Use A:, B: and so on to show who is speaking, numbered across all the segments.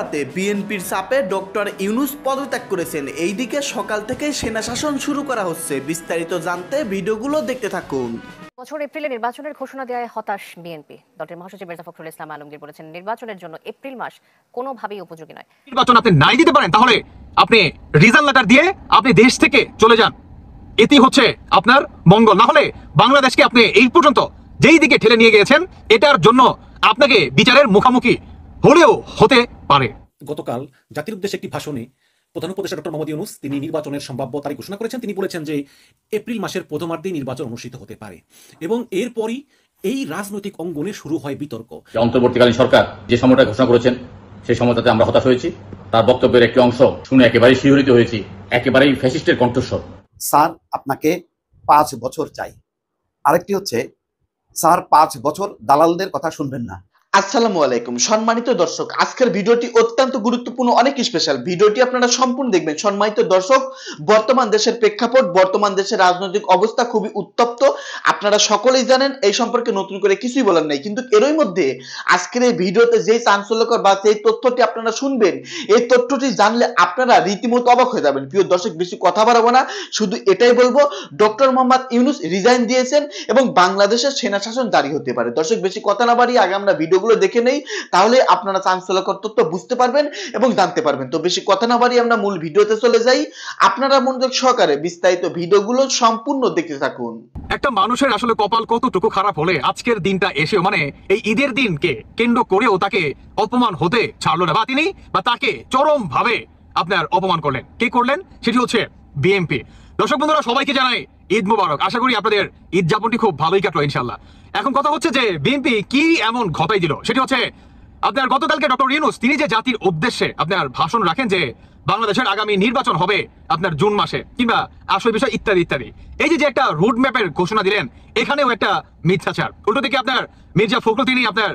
A: সরাতে বিএনপির চাপে ডক্টর ইউনূস পদত্যাগ করেছেন। এইদিকে সকাল থেকে সেনা শাসন শুরু করা হচ্ছে। বিস্তারিত জানতে ভিডিওগুলো দেখতে থাকুন।
B: বছর এপ্রিলে নির্বাচনের ঘোষণা দেওয়ায় হতাশ বিএনপি। দলটির মহাসচিব মির্জা ফখরুল ইসলাম আলমগীর বলেছেন, নির্বাচনের জন্য এপ্রিল মাস কোনোভাবেই উপযোগী নয়।
C: নির্বাচন আপনি নাই দিতে পারেন, তাহলে আপনি রিজাল্ট লেটার দিয়ে আপনি দেশ থেকে চলে যান, এটি হচ্ছে আপনার মঙ্গল। না হলে বাংলাদেশকে আপনি এই পর্যন্ত যেই দিকে ঠেলে নিয়ে গিয়েছেন, এটার জন্য আপনাকে বিচারের মুখোমুখি হলেও হতে পারে।
D: গতকাল জাতির উদ্দেশ্যে একটি ভাষণে প্রধান উপদেষ্টা ডক্টর মোহাম্মদ ইউনূস তিনি নির্বাচনের সম্ভাব্য তারিখ ঘোষণা করেছেন। তিনি বলেছেন যে এপ্রিল মাসের প্রথমার্ধেই নির্বাচন অনুষ্ঠিত হতে পারে এবং এরপরই এই রাজনৈতিক অঙ্গনে শুরু হয় বিতর্ক।
E: অন্তর্বর্তীকালীন সরকার যে সময়টা ঘোষণা করেছেন সেই সময়টাতে আমরা হতাশ হয়েছি। তার বক্তব্যের একটি অংশ শুনে একেবারেই শিহরিত হয়েছি, একেবারেই ফ্যাসিস্টের কণ্ঠস্বর।
F: স্যার আপনাকে 5 বছর চাই। আরেকটি হচ্ছে স্যার 5 বছর দালালদের কথা শুনবেন না।
A: আসসালামু আলাইকুম সম্মানিত দর্শক, আজকের ভিডিওটি অত্যন্ত গুরুত্বপূর্ণ, অনেক স্পেশাল। ভিডিওটি আপনারা সম্পূর্ণ দেখবেন। সম্মানিত দর্শক, বর্তমান দেশের প্রেক্ষাপট, বর্তমান দেশের রাজনৈতিক অবস্থা খুবই উত্তপ্ত। আপনারা সকলেই জানেন, এই সম্পর্কে নতুন করে কিছুই বলার নাই। কিন্তু এরই মধ্যে আজকের এই ভিডিওতে যেই চাঞ্চল্যকর বা যেই তথ্যটি আপনারা শুনবেন, এই তথ্যটি জানলে আপনারা রীতিমতো অবাক হয়ে যাবেন। প্রিয় দর্শক, বেশি কথা বাড়াবো না, শুধু এটাই বলবো, ডক্টর মোহাম্মদ ইউনূস রিজাইন দিয়েছেন এবং বাংলাদেশের সেনা শাসন জারি হতে পারে। দর্শক, বেশি কথা না বাড়িয়ে আগে আমরা ভিডিওগুলো দেখে নেই, তাহলে আপনারা চাঞ্চল্যকর তথ্য বুঝতে পারবেন এবং জানতে পারবেন। তো বেশি কথা না বাড়িয়ে আমরা মূল ভিডিওতে চলে যাই। আপনারা মনোযোগ সহকারে বিস্তারিত ভিডিওগুলো সম্পূর্ণ দেখতে থাকুন।
C: একটা মানুষের আসলে কপাল কতটুকু খারাপ হলে আজকের দিনটা এসেও, মানে এই ঈদের দিনকে কেন্দ্র করেও তাকে অপমান হতে ছাড়লো না, বা তিনি বা তাকে চরম ভাবে আপনার অপমান করলেন। কে করলেন? সেটি হচ্ছে বিএনপি। দর্শক বন্ধুরা, সবাইকে জানাই ঈদ মোবারক। আশা করি আপনাদের ঈদ যাপনটি খুব ভালোই কাটলো ইনশাল্লাহ। এখন কথা হচ্ছে যে বিএনপি কি এমন ঘটাই দিল, সেটি হচ্ছে আপনার গতকালকে ডক্টর ইউনূস তিনি যে জাতির উদ্দেশ্যে আপনার ভাষণ রাখেন যে বাংলাদেশের আগামী নির্বাচন হবে আপনার জুন মাসে, কিংবা আসল বিষয় ইত্যাদি ইত্যাদি, এই যে একটা রুট ম্যাপের ঘোষণা দিলেন, এখানেও একটা মিথ্যাচার। উল্টো দিকে আপনার মির্জা ফখরুল তিনি আপনার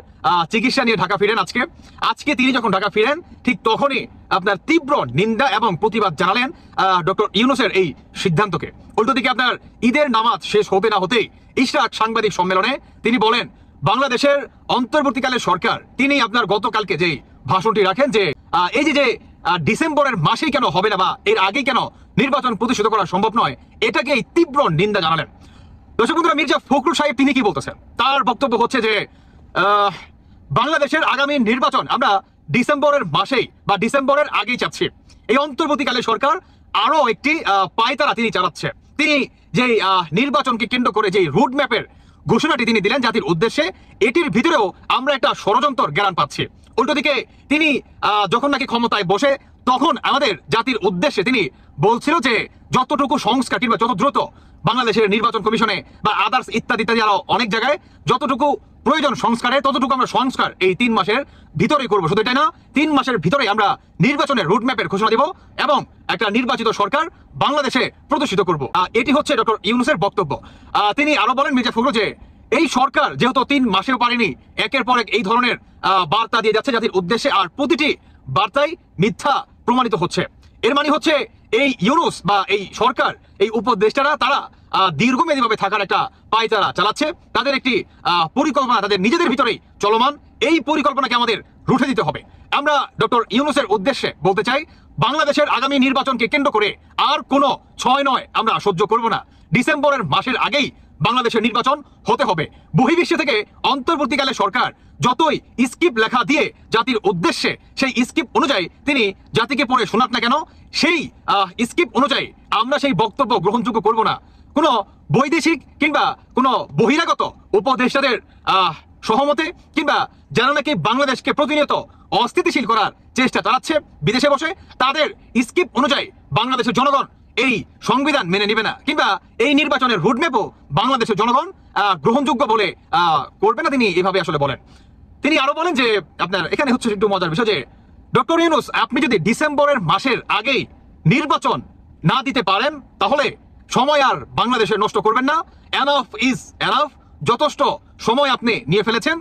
C: চিকিৎসা নিয়ে ঢাকা ফিরেন। আজকে তিনি যখন ঢাকা ফিরেন, ঠিক তখনই আপনার তীব্র নিন্দা এবং প্রতিবাদ জানালেন ডক্টর ইউনূসের এই সিদ্ধান্তকে। উল্টো দিকে আপনার ঈদের নামাজ শেষ হতে না হতেই ইশরাক সাংবাদিক সম্মেলনে তিনি বলেন, বাংলাদেশের অন্তর্বর্তীকালের সরকার তিনি আপনার গতকালকে যেই ভাষণটি রাখেন যে এই যে ডিসেম্বরের মাসেই কেন হবে না, বা এর আগেই কেন নির্বাচন প্রতিষ্ঠিত করা সম্ভব নয়, এটাকে তীব্র নিন্দা জানালেন। দর্শক বন্ধুরা, মির্জা ফখরুল সাহেব তিনি কি বলতেছেন? তার বক্তব্য হচ্ছে যে বাংলাদেশের আগামী নির্বাচন আমরা ডিসেম্বরের মাসেই বা ডিসেম্বরের আগেই চাচ্ছি। এই অন্তর্বর্তীকালীন সরকার আরো একটি পায়তারা তিনি চালাচ্ছে। তিনি যে নির্বাচনকে কেন্দ্র করে যে রুট ম্যাপের ঘোষণাটি তিনি দিলেন জাতির উদ্দেশ্যে, এটির ভিতরেও আমরা একটা ষড়যন্ত্র জ্ঞান পাচ্ছি। উল্টো দিকে তিনি যখন নাকি ক্ষমতায় বসে, তখন আমাদের জাতির উদ্দেশ্যে তিনি বলছিল যে যতটুকু সংস্কার কিংবা যত দ্রুত বাংলাদেশের নির্বাচন কমিশনে বা আদার্স ইত্যাদি ইত্যাদি আরো অনেক জায়গায় যতটুকু প্রয়োজন সংস্কারে, ততটুকু আমরা সংস্কার এই 3 মাসের ভিতরেই করবো। শুধু এটাই না, 3 মাসের ভিতরে আমরা নির্বাচনের রুট ম্যাপের ঘোষণা দেব এবং একটা নির্বাচিত সরকার বাংলাদেশে প্রতিষ্ঠিত করব। এটি হচ্ছে ডক্টর ইউনূসের বক্তব্য। তিনি আরো বলেন, মির্জা ফখরুল, যে এই সরকার যেহেতু 3 মাসেও পারেনি, একের পর এক এই ধরনের বার্তা দিয়ে যাচ্ছে জাতির উদ্দেশ্যে, আর প্রতিটি বার্তাই মিথ্যা প্রমাণিত হচ্ছে। এর মানে হচ্ছে এই ইউনূস বা এই সরকার, এই উপদেষ্টারা তারা দীর্ঘমেয়াদীভাবে থাকার একটা পায়তারা চালাচ্ছে। তাদের একটি পরিকল্পনা তাদের নিজেদের ভিতরেই চলমান। এই পরিকল্পনাকে আমাদের রুখে দিতে হবে। আমরা ডক্টর ইউনূসের উদ্দেশ্যে বলতে চাই, বাংলাদেশের আগামী নির্বাচনকে কেন্দ্র করে আর কোনো 6-9 আমরা সহ্য করব না। ডিসেম্বরের মাসের আগেই বাংলাদেশের নির্বাচন হতে হবে। বহির্বিশ্ব থেকে অন্তর্বর্তীকালে সরকার যতই স্ক্রিপ্ট লেখা দিয়ে জাতির উদ্দেশ্যে, সেই স্ক্রিপ্ট অনুযায়ী তিনি জাতিকে পড়ে শোনাক না কেন, সেই স্ক্রিপ্ট অনুযায়ী আমরা সেই বক্তব্য গ্রহণযোগ্য করব না। কোনো বৈদেশিক কিংবা কোনো বহিরাগত উপদেষ্টাদের সহমতে, কিংবা যারা নাকি বাংলাদেশকে প্রতিনিয়ত অস্থিতিশীল করার চেষ্টা চালাচ্ছে বিদেশে বসে, তাদের স্ক্রিপ্ট অনুযায়ী বাংলাদেশের জনগণ এই সংবিধান মেনে নিবে না, কিংবা এই নির্বাচনের রুটম্যাপও বাংলাদেশের জনগণ গ্রহণযোগ্য বলে করবে না। তিনি এভাবে আসলে বলেন। তিনি আরো বলেন যে আপনার এখানে হচ্ছে একটু মজার বিষয় যে ডক্টর ইউনূস, আপনি যদি ডিসেম্বরের মাসের আগেই নির্বাচন না দিতে পারেন, তাহলে সময় আর বাংলাদেশের নষ্ট করবেন না। এনাফ ইজ এনাফ, যথেষ্ট সময় আপনি নিয়ে ফেলেছেন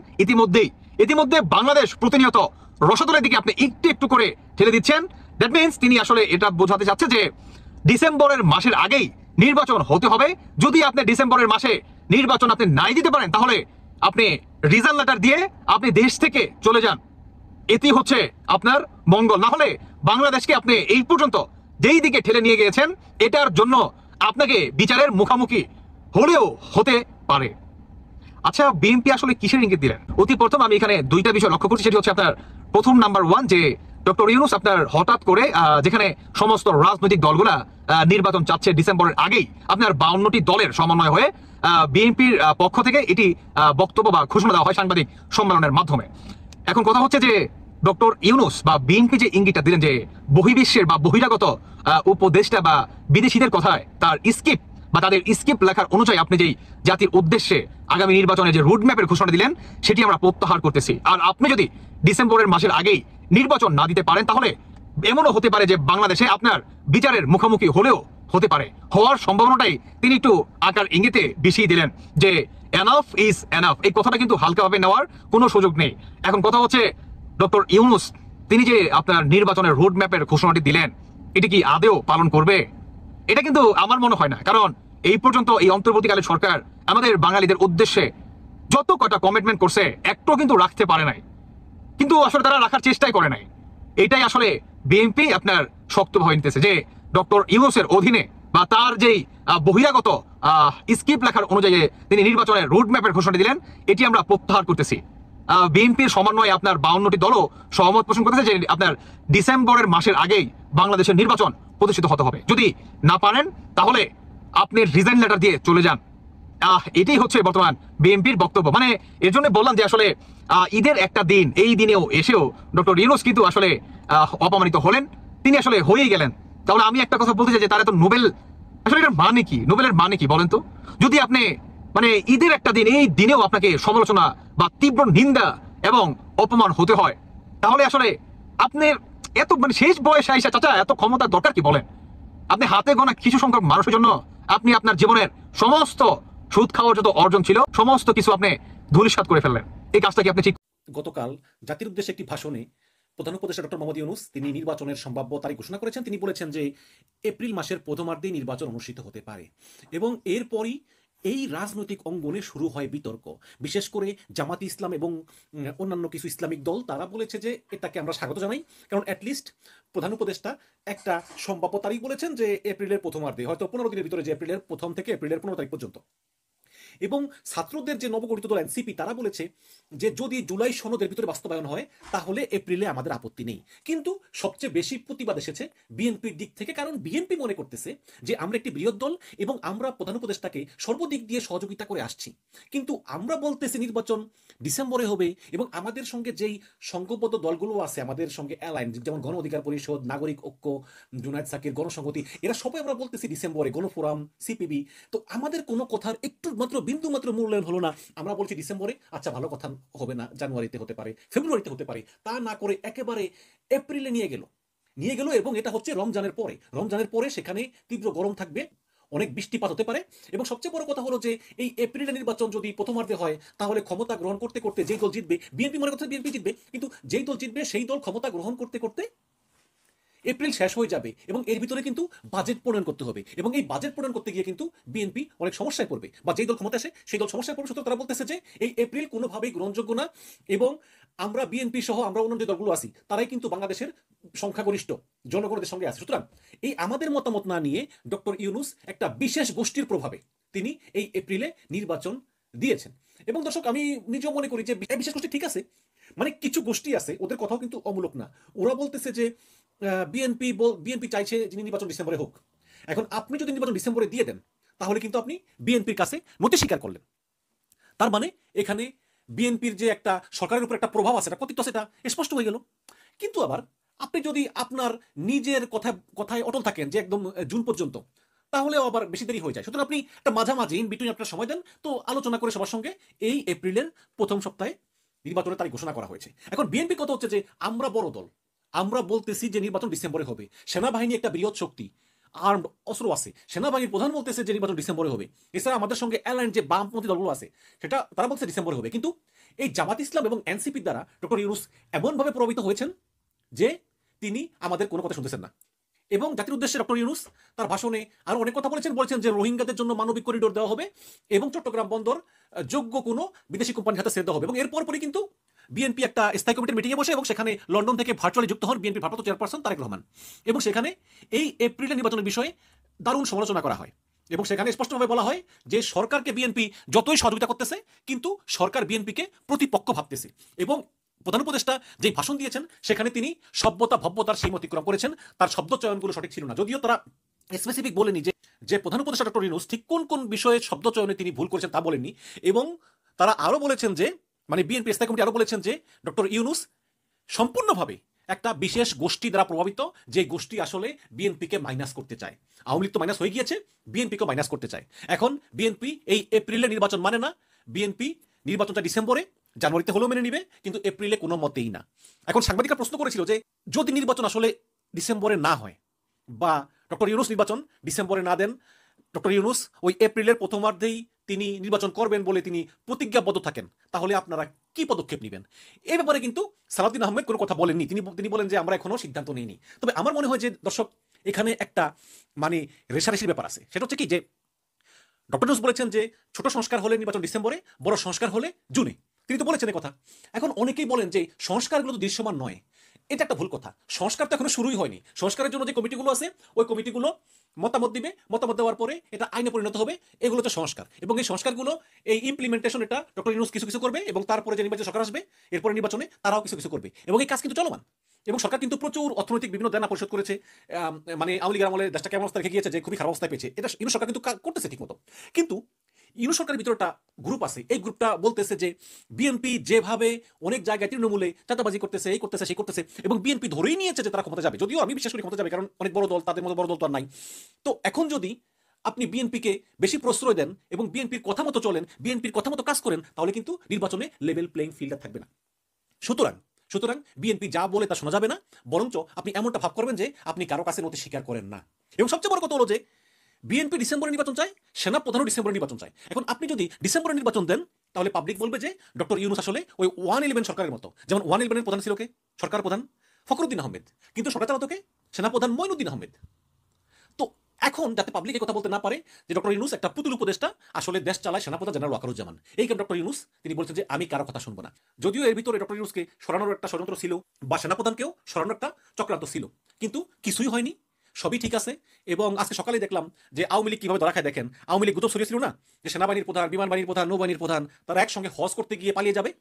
C: ইতিমধ্যে বাংলাদেশ প্রতিনিয়ত রসদলের দিকে আপনি একটু একটু করে ঠেলে দিচ্ছেন। দ্যাট মিনস তিনি আসলে এটা বোঝাতে চাচ্ছে যে ডিসেম্বরের মাসের আগেই নির্বাচন হতে হবে। যদি আপনি ডিসেম্বরের মাসে নির্বাচন আপনি নাই দিতে পারেন, তাহলে আপনি রিজাল্ট লেটার দিয়ে আপনি দেশ থেকে চলে যান, এটি হচ্ছে আপনার মঙ্গল। না হলে বাংলাদেশকে আপনি এই পর্যন্ত যেই দিকে ঠেলে নিয়ে গিয়েছেন, এটার জন্য আপনাকে বিচারের মুখোমুখি হলেও হতে পারে। আচ্ছা, বিএনপি আসলে কিসের ইঙ্গিত দিলেন? অতি প্রথম আমি এখানে দুইটা বিষয় লক্ষ্য করছি। সেটি হচ্ছে আপনার প্রথম নাম্বার ওয়ান, যে ডক্টর ইউনূস আপনার হঠাৎ করে যেখানে সমস্ত রাজনৈতিক দলগুলা নির্বাচন চাচ্ছে ডিসেম্বরের আগেই, আপনার 52টি দলের সমন্বয় হয়ে বিএনপির পক্ষ থেকে এটি বক্তব্য বা ঘোষণা দেওয়া হয় সাংবাদিক সম্মেলনের মাধ্যমে। এখন কথা হচ্ছে যে ডক্টর ইউনূস বা বিএনপি যে ইঙ্গিতটা দিলেন যে বহির্বিশ্বের বা বহিরাগত উপদেষ্টা বা বিদেশিদের কথায় তার স্কিপ বা তাদের স্কিপ লেখার অনুযায়ী আপনি যেই জাতির উদ্দেশ্যে আগামী নির্বাচনে যে রুট ম্যাপের ঘোষণা দিলেন সেটি আমরা প্রত্যাহার করতেছি। আর আপনি যদি ডিসেম্বরের মাসের আগেই নির্বাচন না দিতে পারেন, তাহলে এমনও হতে পারে যে বাংলাদেশে আপনার বিচারের মুখোমুখি হলেও হতে পারে, হওয়ার সম্ভাবনাটাই তিনি একটু আকার ইঙ্গিতে বিষিয়ে দিলেন যে এনাফ ইজ এনাফ। এই কথাটা কিন্তু হালকাভাবে নেওয়ার কোনো সুযোগ নেই। এখন কথা হচ্ছে ডক্টর ইউনূস তিনি যে আপনার নির্বাচনের রোড ম্যাপের ঘোষণাটি দিলেন, এটি কি আদেও পালন করবে? এটা কিন্তু আমার মনে হয় না। কারণ এই পর্যন্ত এই অন্তর্বর্তীকালীন সরকার আমাদের বাঙালিদের উদ্দেশ্যে যত কটা কমিটমেন্ট করছে একটাও কিন্তু রাখতে পারে নাই, কিন্তু আসলে তারা রাখার চেষ্টাই করে নাই। এটাই আসলে বিএনপি আপনার শক্তভাবে নিতেছে যে ডক্টর ইউনূসের অধীনে বা তার যেই বহিরাগত স্কিপ লেখার অনুযায়ী তিনি নির্বাচনের রোড ম্যাপের ঘোষণা দিলেন, এটি আমরা প্রত্যাহার করতেছি। বিএনপির সমন্বয়ে আপনার 52টি দলও সহমত পোষণ করতেছে যে আপনার ডিসেম্বরের মাসের আগেই বাংলাদেশের নির্বাচন প্রতিষ্ঠিত হতে হবে। যদি না পারেন তাহলে আপনি রিজাইন লেটার দিয়ে চলে যান। এটাই হচ্ছে বর্তমান বিএনপির বক্তব্য। মানে এর জন্য বললাম যে আসলে ঈদের একটা দিন, এই দিনেও এসেও ডক্টর ইউনূস কিন্তু আসলে অপমানিত হলেন, তিনি আসলে হয়েই গেলেন। তাহলে আমি একটা কথা বলতে চাই যে তারা তো নোবেল, আসলে এটার মানে কি, নোবেলের মানে কি বলেন তো? যদি আপনি মানে ঈদের একটা দিন, এই দিনেও আপনাকে সমালোচনা বা তীব্র নিন্দা এবং অপমান হতে হয়, তাহলে আসলে আপনার এত মানে শেষ বয়সে আইসা চাচা এত ক্ষমতার দরকার কি বলেন? আপনি হাতে গোনা কিছু সংখ্যক মানুষের জন্য আপনি আপনার জীবনের সমস্ত সুদ খাওয়ার যত অর্জন ছিল সমস্ত কিছু আপনি ধূলিসাৎ করে ফেললেন। এই কাজটা কি আপনি ঠিক?
D: গতকাল জাতির উদ্দেশ্যে একটি ভাষণে প্রধান উপদেষ্টা ডক্টর মোহাম্মদ ইউনূস তিনি নির্বাচনের সম্ভাব্য তারিখ ঘোষণা করেছেন। তিনি বলেছেন যে এপ্রিল মাসের প্রথমার্ধেই নির্বাচন অনুষ্ঠিত হতে পারে এবং এরপরই এই রাজনৈতিক অঙ্গনে শুরু হয় বিতর্ক। বিশেষ করে জামাতি ইসলাম এবং অন্যান্য কিছু ইসলামিক দল তারা বলেছে যে এটাকে আমরা স্বাগত জানাই, কারণ অ্যাটলিস্ট প্রধান উপদেষ্টা একটা সম্ভাব্য তারিখ বলেছেন যে এপ্রিলের প্রথমার্ধে, হয়তো 15 দিনের ভিতরে, যে এপ্রিলের প্রথম থেকে এপ্রিলের 15 তারিখ পর্যন্ত। এবং ছাত্রদের যে নবগঠিত দল এনসিপি তারা বলেছে যে যদি জুলাই সনদের ভিতরে বাস্তবায়ন হয় তাহলে এপ্রিলে আমাদের আপত্তি নেই। কিন্তু সবচেয়ে বেশি প্রতিবাদ এসেছে বিএনপির দিক থেকে, কারণ বিএনপি মনে করতেছে যে আমরা একটি বৃহৎ দল এবং আমরা প্রধান উপদেষ্টাকে সর্বদিক দিয়ে সহযোগিতা করে আসছি, কিন্তু আমরা বলতেছি নির্বাচন ডিসেম্বরে হবে এবং আমাদের সঙ্গে যেই সংঘবদ্ধ দলগুলো আছে আমাদের সঙ্গে অ্যালাইন, যেমন গণ অধিকার পরিষদ, নাগরিক ঐক্য, জুনায়েদ সাকির, গণসংহতি, এরা সবাই আমরা বলতেছি ডিসেম্বরে, গণফোরাম, সিপিবি। তো আমাদের কোনো কথার একটু মাত্র বিন্দু মাত্র মূল্যায়ন হলো না। আমরা বলছি ডিসেম্বরে, আচ্ছা ভালো কথা, হবে না, জানুয়ারিতে হতে পারে, ফেব্রুয়ারিতে হতে পারে, তা না করে একেবারে এপ্রিলে নিয়ে গেল এবং এটা হচ্ছে রমজানের পরে সেখানে তীব্র গরম থাকবে, অনেক বৃষ্টিপাত হতে পারে এবং সবচেয়ে বড় কথা হলো যে এই এপ্রিলে নির্বাচন যদি প্রথমার্ধে হয় তাহলে ক্ষমতা গ্রহণ করতে করতে যেই দল জিতবে, বিএনপি মনে করছে বিএনপি জিতবে, কিন্তু যেই দল জিতবে সেই দল ক্ষমতা গ্রহণ করতে করতে এপ্রিল শেষ হয়ে যাবে এবং এর ভিতরে কিন্তু বাজেট প্রণয়ন করতে হবে এবং এই বাজেট প্রণয়ন করতে গিয়ে কিন্তু বিএনপি অনেক সমস্যায় পড়বে, বা যেই দল ক্ষমতা আসে সেই দল সমস্যায় পড়বে। সুতরাং তারা বলতেছে যে এই এপ্রিল কোনোভাবেই গ্রহণযোগ্য না এবং আমরা বিএনপি সহ আমরা অন্য যে দলগুলো আছি তারাই কিন্তু বাংলাদেশের সংখ্যাগরিষ্ঠ জনগণের সঙ্গে আছে। সুতরাং এই আমাদের মতামত না নিয়ে ডক্টর ইউনূস একটা বিশেষ গোষ্ঠীর প্রভাবে তিনি এই এপ্রিলে নির্বাচন দিয়েছেন। এবং দর্শক, আমি নিজেও মনে করি যে বিশেষ গোষ্ঠী ঠিক আছে, মানে কিছু গোষ্ঠী আছে ওদের কথাও কিন্তু অমূলক না। ওরা বলতেছে যে বিএনপি চাইছে যে নির্বাচন ডিসেম্বরে হোক। এখন আপনি যদি নির্বাচন ডিসেম্বরে দিয়ে দেন তাহলে কিন্তু আপনি বিএনপির কাছে নতি স্বীকার করলেন। তার মানে এখানে বিএনপির যে একটা সরকারের উপর একটা প্রভাব আছে, একটা কর্তৃত্ব, সেটা স্পষ্ট হয়ে গেল। কিন্তু আবার আপনি যদি আপনার নিজের কথায় অটল থাকেন যে একদম জুন পর্যন্ত, তাহলেও আবার বেশি দেরি হয়ে যায়। সুতরাং আপনি একটা মাঝামাঝি ইন বিটুইন আপনার সময় দেন, তো আলোচনা করে সবার সঙ্গে এই এপ্রিলের প্রথম সপ্তাহে নির্বাচনের তারিখ ঘোষণা করা হয়েছে। এখন বিএনপি কথা হচ্ছে যে আমরা বড় দল, আমরা বলতেছি যে নির্বাচন ডিসেম্বরে হবে, সেনাবাহিনী একটা বৃহৎ শক্তি, আর্মড অস্ত্র আছে, সেনাবাহিনীর প্রধান বলতেছে যে নির্বাচন ডিসেম্বরে হবে। এছাড়া আমাদের সঙ্গে অ্যালাইন যে বামপন্থী দলগুলো আছে সেটা তারা বলছে ডিসেম্বরে হবে। কিন্তু এই জামাত ইসলাম এবং এনসিপির দ্বারা ডক্টর ইউনূস এমনভাবে প্রভাবিত হয়েছেন যে তিনি আমাদের কোনো কথা শুনতেছেন না। এবং জাতির উদ্দেশ্যে ডক্টর ইউনূস তার ভাষণে আরো অনেক কথা বলেছেন যে রোহিঙ্গাদের জন্য মানবিক করিডোর দেওয়া হবে এবং চট্টগ্রাম বন্দর যোগ্য কোনো বিদেশি কোম্পানির হাতে ছেড়ে দেওয়া হবে। এবং এরপর পরই কিন্তু বিএনপি একটা স্থায়ী কমিটির মিটিংয়ে বসে এবং সেখানে লন্ডন থেকে ভার্চুয়ালি যুক্ত হন বিএনপি ভারপ্রাপ্ত চেয়ারপারসন তারেক রহমান, এবং সেখানে এই এপ্রিলের নির্বাচনের বিষয়ে দারুণ সমালোচনা করা হয় এবং সেখানে স্পষ্টভাবে বলা হয় যে সরকারকে বিএনপি যতই সহযোগিতা করতেছে কিন্তু সরকার বিএনপিকে প্রতিপক্ষ ভাবতেছে। এবং প্রধান উপদেষ্টা যে ভাষণ দিয়েছেন সেখানে তিনি সভ্যতা ভব্যতার সীমা অতিক্রম করেছেন, তার শব্দ চয়নগুলো সঠিক ছিল না। যদিও তারা স্পেসিফিক বলেনি যে প্রধান উপদেষ্টা ডক্টর ইউনূস ঠিক কোন কোন বিষয়ে শব্দ চয়নে তিনি ভুল করেছেন তা বলেননি, এবং তারা আরো বলেছেন যে বিএনপি স্থায়ী কমিটি আরো বলেছেন যে ডক্টর ইউনূস সম্পূর্ণভাবে একটা বিশেষ গোষ্ঠী দ্বারা প্রভাবিত, যে গোষ্ঠী আসলে বিএনপিকে মাইনাস করতে চায়। আওয়ামী লীগ তো মাইনাস হয়ে গিয়েছে, বিএনপিকে মাইনাস করতে চায়। এখন বিএনপি এই এপ্রিলে নির্বাচন মানে না, বিএনপি নির্বাচনটা ডিসেম্বরে, জানুয়ারিতে হলেও মেনে নিবে, কিন্তু এপ্রিলে কোনো মতেই না। এখন সাংবাদিকরা প্রশ্ন করেছিল যে যদি নির্বাচন আসলে ডিসেম্বরে না হয় বা ডক্টর ইউনূস নির্বাচন ডিসেম্বরে না দেন, ডক্টর ইউনূস ওই এপ্রিলের প্রথমার্ধেই তিনি নির্বাচন করবেন বলে তিনি প্রতিজ্ঞাবদ্ধ থাকেন, তাহলে আপনারা কি পদক্ষেপ নেবেন? এই ব্যাপারে কিন্তু সালাউদ্দিন আহমেদ কোনো কথা বলেননি। তিনি বলেন যে আমরা এখনো সিদ্ধান্ত নিইনি। তবে আমার মনে হয় যে দর্শক এখানে একটা রেশারেশির ব্যাপার আছে। সেটা হচ্ছে কি যে ডক্টর ইউনূস বলেছেন যে ছোট সংস্কার হলে নির্বাচন ডিসেম্বরে, বড় সংস্কার হলে জুনে। তিনি তো বলেছেন কথা। এখন অনেকেই বলেন যে সংস্কারগুলো তো দৃশ্যমান নয়। এটা একটা ভুল কথা। সংস্কার তো এখনো শুরুই হয়নি। সংস্কারের জন্য যে কমিটিগুলো আছে ওই কমিটিগুলো মতামত দিবে, মতামত দেওয়ার পরে এটা আইনে পরিণত হবে, এগুলো তো সংস্কার। এবং এই সংস্কারগুলো এই ইমপ্লিমেন্টেশন এটা ডক্টর ইউনূস কিছু কিছু করবে, এবং তারপরে যে নির্বাচন সরকার আসবে এরপরে নির্বাচনে তারাও কিছু কিছু করবে, এবং এই কাজ কিন্তু চলমান। এবং সরকার কিন্তু প্রচুর অর্থনৈতিক বিভিন্ন দেনা পরিশোধ করেছে। আওয়ামী লীগের আমলে দেশটা কেমন অবস্থা রেখে গিয়েছে যে খুবই খারাপ অবস্থায় পেয়েছে, এটা ইউনূস সরকার কিন্তু করতেছে ঠিক মতো। কিন্তু ইউনূস সরকারের ভিতরে একটা গ্রুপ আছে, এই গ্রুপটা বলতেছে যে বিএনপি যেভাবে অনেক জায়গায় তৃণমূলে চাঁদাবাজি করতেছে, এই করতেছে সেই করতেছে, এবং বিএনপি ধরেই নিয়েছে যে তারা ক্ষমতা যাবে। যদিও আমি বিশ্বাস করি ক্ষমতা যাবে, কারণ অনেক বড় দল, তাদের মতো বড় দল তো আর নাই। তো এখন যদি আপনি বিএনপিকে বেশি প্রশ্রয় দেন এবং বিএনপির কথা মতো চলেন, বিএনপির কথা মতো কাজ করেন, তাহলে কিন্তু নির্বাচনে লেভেল প্লেইং ফিল্ড থাকবে না। সুতরাং বিএনপি যা বলে তা শোনা যাবে না, বরঞ্চ আপনি এমনটা ভাব করবেন যে আপনি কারো কাছে নথি স্বীকার করেন না। এবং সবচেয়ে বড় কথা হলো যে বিএনপি ডিসেম্বরে নির্বাচন চায়, সেনাপ্রধানও ডিসেম্বরে নির্বাচন চায়। এখন আপনি যদি ডিসেম্বরে নির্বাচন দেন তাহলে পাবলিক বলবে যে ডক্টর ইউনূস আসলে ওই 111 সরকারের মতো। যেমন 111 প্রধান ছিল কে? সরকার প্রধান ফখরুদ্দিন আহমেদ, কিন্তু সরকার চালাতো কে? সেনাপ্রধান মঈনুদ্দিন আহমেদ। তো এখন যাতে পাবলিক কথা বলতে না পারে যে ডক্টর ইউনূস একটা পুতুল উপদেষ্টা, আসলে দেশ চালায় সেনাপ্রধান জেনারেল ওয়াকারুজ্জামান। এই কারণে ডক্টর ইউনূস তিনি বলছেন যে আমি কারো কথা শুনবো না। যদিও এর ভিতরে ডক্টর ইউনূসকে সরানোর একটা ষড়যন্ত্র ছিল বা সেনাপ্রধানকেও সরানোর একটা চক্রান্ত ছিল, কিন্তু কিছুই হয়নি, সবই ঠিক আছে। এবং আজকে সকালে দেখলাম যে আওয়ামী লীগ কিভাবে ধরা খায়। দেখেন, আওয়ামী লীগ গুজব ছড়িয়েছিল না যে সেনাবাহিনীর প্রধান, বিমান বাহিনীর প্রধান, নৌবাহিনীর প্রধান তারা একসঙ্গে হজ করতে গিয়ে পালিয়ে যাবে।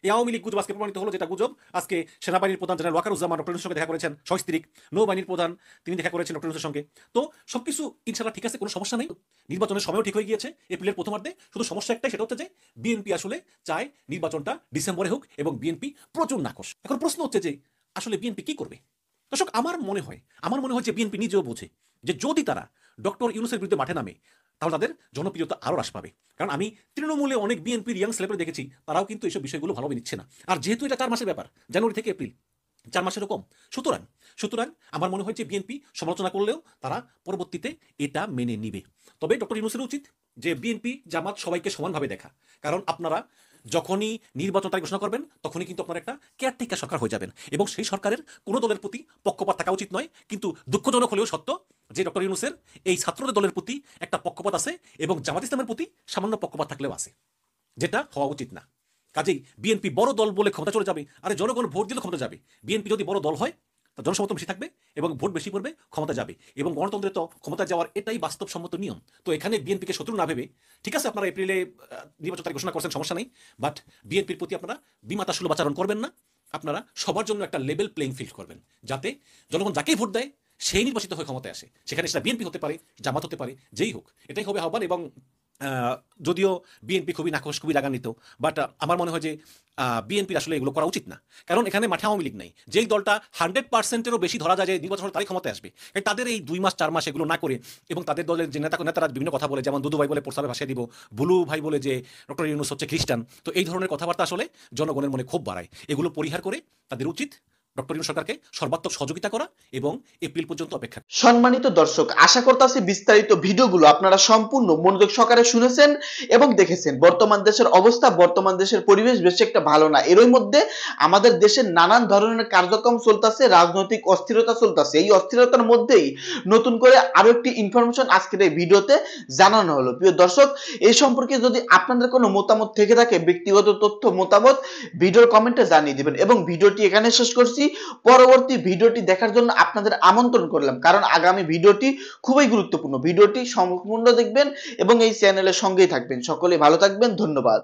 D: এই আওয়ামী লীগ গুজব আজকে প্রমাণিত হলো, যেটা গুজব। আজকে সেনাবাহিনীর প্রধান জেনারেল ওয়াকারুজ্জামান ডক্টর ইউনূসের সঙ্গে দেখা করেছেন সস্ত্রীক, নৌবাহিনীর প্রধান তিনি দেখা করেছেন ডক্টর ইউনূসের সঙ্গে। তো সবকিছু ইনশাআল্লাহ ঠিক আছে, কোনো সমস্যা নেই। নির্বাচনের সময়ও ঠিক হয়ে গিয়েছে এপ্রিলের প্রথমার্ধে। শুধু সমস্যা একটাই, সেটা হচ্ছে যে বিএনপি আসলে চায় নির্বাচনটা ডিসেম্বরে হোক, এবং বিএনপি প্রচুর নাকশ। এখন প্রশ্ন হচ্ছে যে আসলে বিএনপি কি করবে? দর্শক আমার মনে হয় যে বিএনপি নিজেও বোঝে যে যদি তারা ডক্টর ইউনূসের বিরুদ্ধে মাঠে নামে তাহলে তাদের জনপ্রিয়তা আরও হ্রাস পাবে। কারণ আমি তৃণমূলে অনেক বিএনপির ইয়াং সেলেব্রিটি দেখেছি, তারাও কিন্তু এইসব বিষয়গুলো ভালোভাবে নিচ্ছে না। আর যেহেতু এটা 4 মাসের ব্যাপার, জানুয়ারি থেকে এপ্রিল, 4 মাসেরও কম, সুতরাং আমার মনে হয় যে বিএনপি সমালোচনা করলেও তারা পরবর্তীতে এটা মেনে নিবে। তবে ডক্টর ইউনূসের উচিত যে বিএনপি জামাত সবাইকে সমানভাবে দেখা, কারণ আপনারা যখনই নির্বাচন তারিখ ঘোষণা করবেন তখনই কিন্তু আপনারা একটা কেয়ারটেকার সরকার হয়ে যাবেন, এবং সেই সরকারের কোনো দলের প্রতি পক্ষপাত থাকা উচিত নয়। কিন্তু দুঃখজনক হলেও সত্য যে ডক্টর ইউনূসের এই ছাত্রদের দলের প্রতি একটা পক্ষপাত আছে, এবং জামাত ইসলামের প্রতি সামান্য পক্ষপাত থাকলেও আছে, যেটা হওয়া উচিত না। কাজেই বিএনপি বড় দল বলে ক্ষমতা চলে যাবে, আরে জনগণ ভোট দিলে ক্ষমতা যাবে। বিএনপি যদি বড় দল হয় তার জনসমর্থন বেশি থাকবে এবং ভোট বেশি পড়বে, ক্ষমতা যাবে। এবং গণতন্ত্রে তো ক্ষমতা যাওয়ার এটাই বাস্তবসম্মত নিয়ম। তো এখানে বিএনপিকে শত্রু না ভেবে, ঠিক আছে আপনারা এপ্রিলে নির্বাচন তারিখ ঘোষণা করছেন, সমস্যা নেই, বাট বিএনপির প্রতি আপনারা বিমাতা সুলভ আচরণ করবেন না। আপনারা সবার জন্য একটা লেভেল প্লেইং ফিল্ড করবেন, যাতে জনগণ যাকেই ভোট দেয় সেই নির্বাচিত হয়ে ক্ষমতায় আসে। সেখানে সেটা বিএনপি হতে পারে, জামাত হতে পারে, যেই হোক, এটাই হবে আহ্বান। এবং যদিও বিএনপি খুবই নাকশ, খুবই রাগান্বিত, বাট আমার মনে হয় যে বিএনপির আসলে এগুলো করা উচিত না। কারণ এখানে মাঠে আওয়ামী লীগ নেই, যেই দলটা 100%-এরও বেশি ধরা যায় যে নির্বাচন তারিখ ক্ষমতায় আসবে, তাদের এই 2 মাস 4 মাস এগুলো না করে, এবং তাদের দলের যে নেতারা বিভিন্ন কথা বলে, যেমন দুদু ভাই বলে প্রস্তাবে ভাষায় দিব, বুলু ভাই বলে যে ডক্টর ইউনূস হচ্ছে খ্রিস্টান, তো এই ধরনের কথাবার্তা আসলে জনগণের মনে ক্ষোভ বাড়ায়। এগুলো পরিহার করে তাদের উচিত ডক্টর ইউনূস সরকারকে সর্বাত্মক সহযোগিতা করা এবং এপ্রিল পর্যন্ত অপেক্ষা করা।
A: সম্মানিত দর্শক, আশা করতেছি বিস্তারিত ভিডিওগুলো আপনারা সম্পূর্ণ মনোযোগ সহকারে শুনেছেন এবং দেখেছেন। বর্তমান দেশের অবস্থা, বর্তমান দেশের পরিবেশ বেশি একটা ভালো না। এরই মধ্যে আমাদের দেশের নানান ধরনের কার্যক্রম চলতেছে, রাজনৈতিক অস্থিরতা চলতেছে। এই অস্থিরতার মধ্যেই নতুন করে আরো একটি ইনফরমেশন আজকের এই ভিডিওতে জানানো হলো। প্রিয় দর্শক, এই সম্পর্কে যদি আপনাদের কোনো মতামত থেকে থাকে, ব্যক্তিগত তথ্য মতামত ভিডিওর কমেন্টে জানিয়ে দিবেন। এবং ভিডিওটি এখানে শেষ করছি। পরবর্তী ভিডিওটি দেখার জন্য আপনাদের আমন্ত্রণ করলাম, কারণ আগামী ভিডিওটি খুবই গুরুত্বপূর্ণ। ভিডিওটি সম্পূর্ণ দেখবেন এবং এই চ্যানেলের সঙ্গেই থাকবেন। সকলে ভালো থাকবেন, ধন্যবাদ।